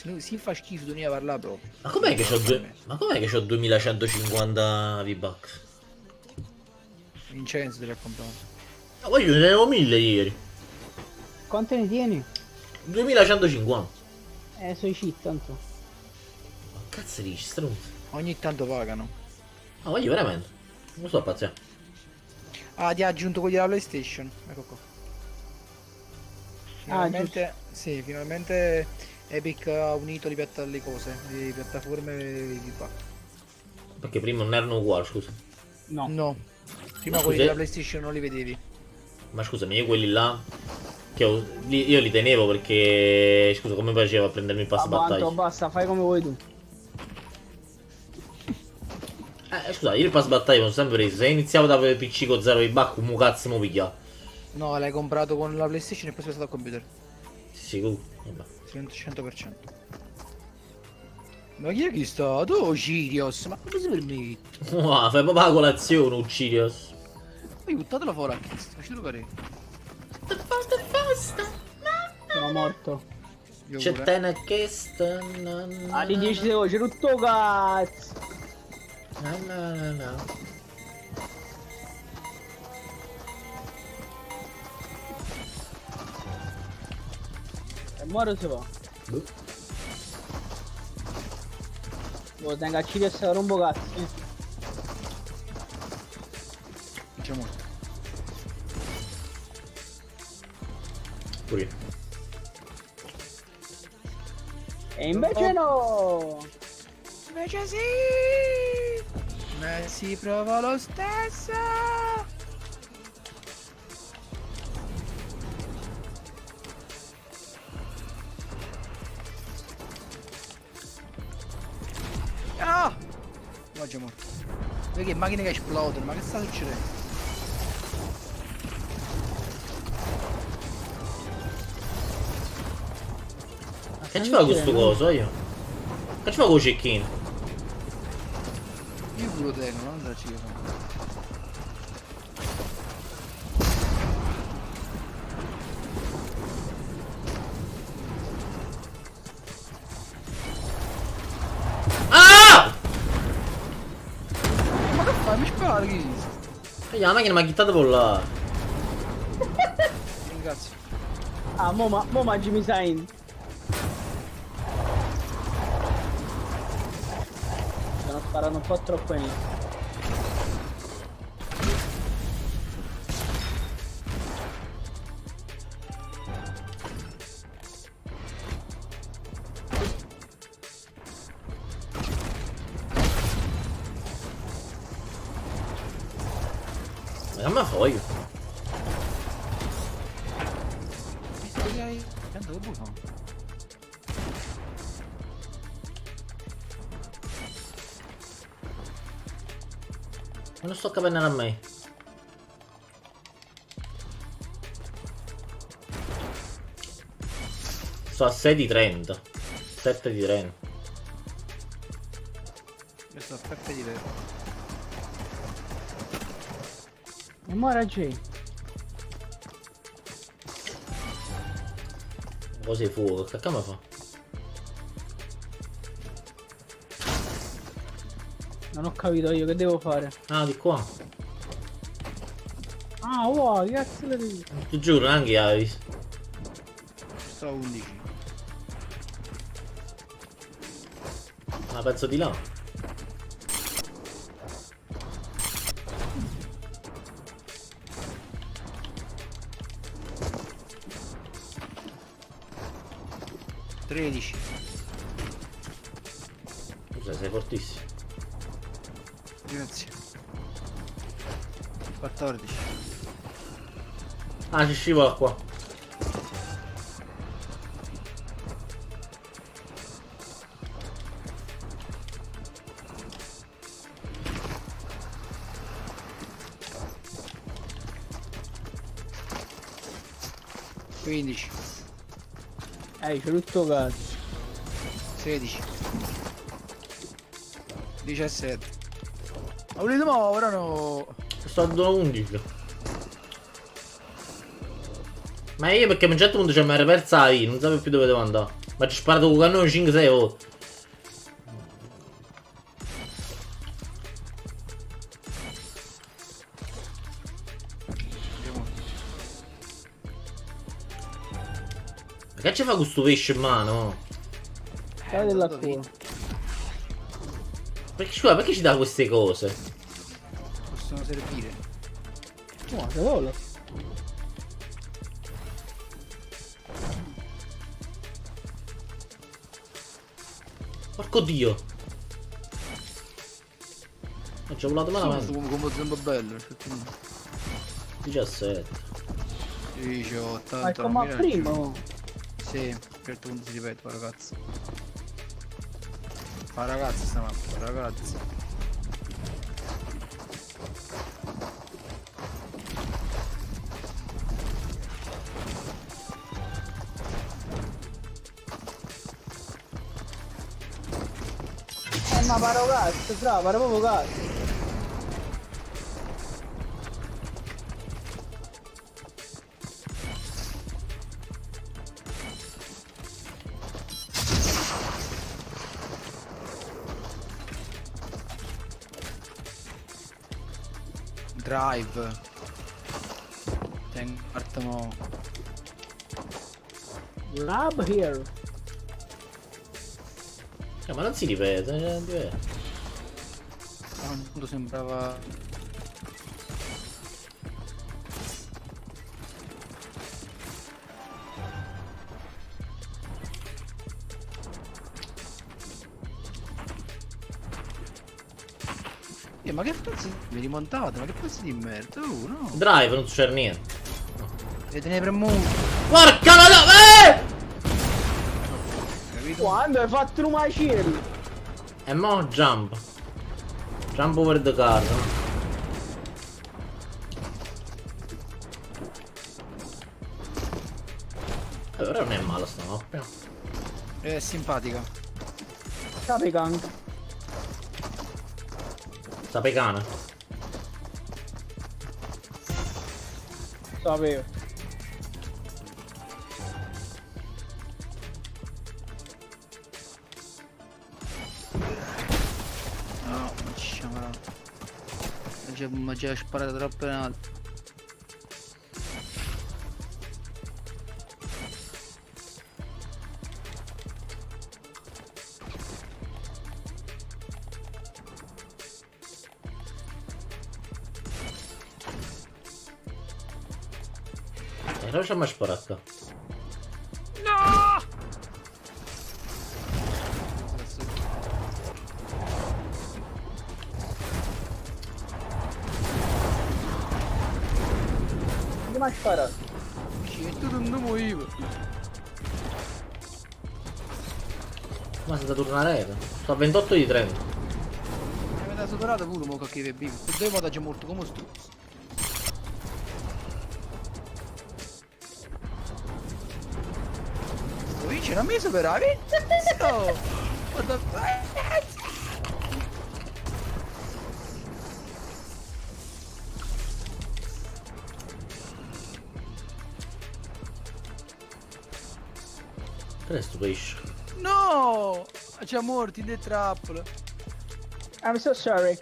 no, si fa schifo, tu ne parlare proprio. Ma com'è che c'ho 2150 V-Bucks? Vincenzo te l'ha comprato. Ma poi io ne avevo 1000 ieri. Quante ne tieni? 2150. Sono i cheat tanto. Ma cazzo dici, stronzo? Ogni tanto pagano. Ma voglio veramente. Non sto pazziando. Ah, ti ha aggiunto quelli della PlayStation. Ecco qua. Finalmente, sì, finalmente Epic ha unito le cose, le piattaforme di qua. Perché prima non erano uguali, scusa. No. No, prima Ma quelli scusa, della PlayStation non li vedevi. Ma scusami, io quelli là. Io li tenevo perché. Scusa, come facevo a prendermi il pass battaglia? Basta, fai come vuoi tu. Scusa, io il pass battaglia l'ho sempre preso. Se iniziavo da PC con 0 V-Buck, come cazzo mi piglia? No, l'hai comprato con la PlayStation e poi sei stato al computer. Sicuro? Vabbè. 100%. Ma chi è che sta? Tu Sirius, ma come si permette? Wow, fai proprio la colazione, Uccidios. Poi buttatelo fuori a chiesto, facelo pare. Sono morto. Io C'è pure. te una chesta. Ah, di 10 secondi, c'è tutto cazzo. No. E muore o si va? Boh. Boh, tengo a Ciri e se rompo cazzo. Diciamo. Pure io. E invece no! Invece sì! Ma si prova lo stesso! Ah! Oggi è morto. Vedi che macchine che esplodono, ma che sta succedendo? Che ci fa questo coso io? Che ci fa con il cecchino? Io pure tengo, non da ci fa. Ah! Ma che fai? Mi spari! La macchina mi ha chittato per là. Ringrazio. Ah, mo mangi mi sai. Stanno sparando un po' troppo in. Ma che me fai? Tanto che vuoi fare? Ma non sto capendo a me. Sto a 6 di 30. 7 di 30. Io sto a peppe di vero. E muore Jay. Cosa di fuoco? Che cazzo mi fa? Non ho capito io che devo fare. Ah, di qua. Ah, wow, che cazzo le devi? Ti giuro, anche io avevo visto. Sto a 11. Ma penso di là. Tredici. Scusa, sei fortissimo. Grazie. 14. Ah, ci scivola qua. Quindici. C'è tutto cazzo. 16. 17. Ma volete ora no? Sto a 11. Ma io perché a un certo punto c'è mi era persa la vita, non sapevo più dove devo andare. Ma ci ho sparato con il cannone 5-6 volte. Ma che ci fa questo pesce in mano? Dai dell'acqua. Perché, scusa, perché ci dà queste cose? Possono servire. Guarda, volo. Porco dio. Non ci ho volato malamente. Come sembra bello, effettivamente. 17. 18, Ma è 80, come a prima. Oh. Sì, a un certo punto si ripete, fa ragazzi. Fa ragazzi sta mappa, ragazzi. Ma paro cazzo, bravo, paro proprio cazzo. Drive. Tengo partiamo. Lab here. Ma non si ripete, Quando sembrava. Ma che pezzi mi rimontate? Ma che pezzi di merda? No. Drive, non succede niente. E te ne premuto. Porca la Capito? Quando hai fatto un macello? E mo jump. Jump over the car. Allora non è male sta mappa. È simpatica. Capicante. Sta pecana. Sapevo. No, ma ci siamo. Ma ci ha sparato troppo in alto. E non c'è mai sparato. Che mi hai sparato? Che tu non muoio. Ma senza tornare? Sto a 28 di 30. Mi avete superato pure mo che è vivo. Per 2 volte già molto come sto. Vince, non mi superavi? No! What the fuck? Che è sto pesce? No! C'è morti in the trappola. I'm so sorry.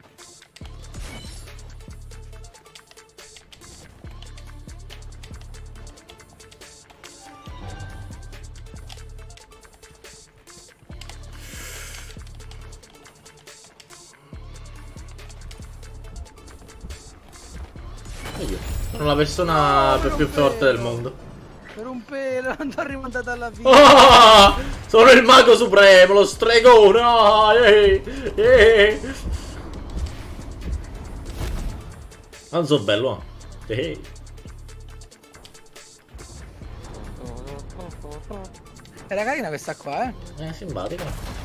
Io sono la persona No, più non forte del vero. mondo. Per un pelo, non t'ho rimontato alla fine. Oh, sono il mago supremo, lo stregone. Oh, non so bello. Era carina questa qua, Simpatica.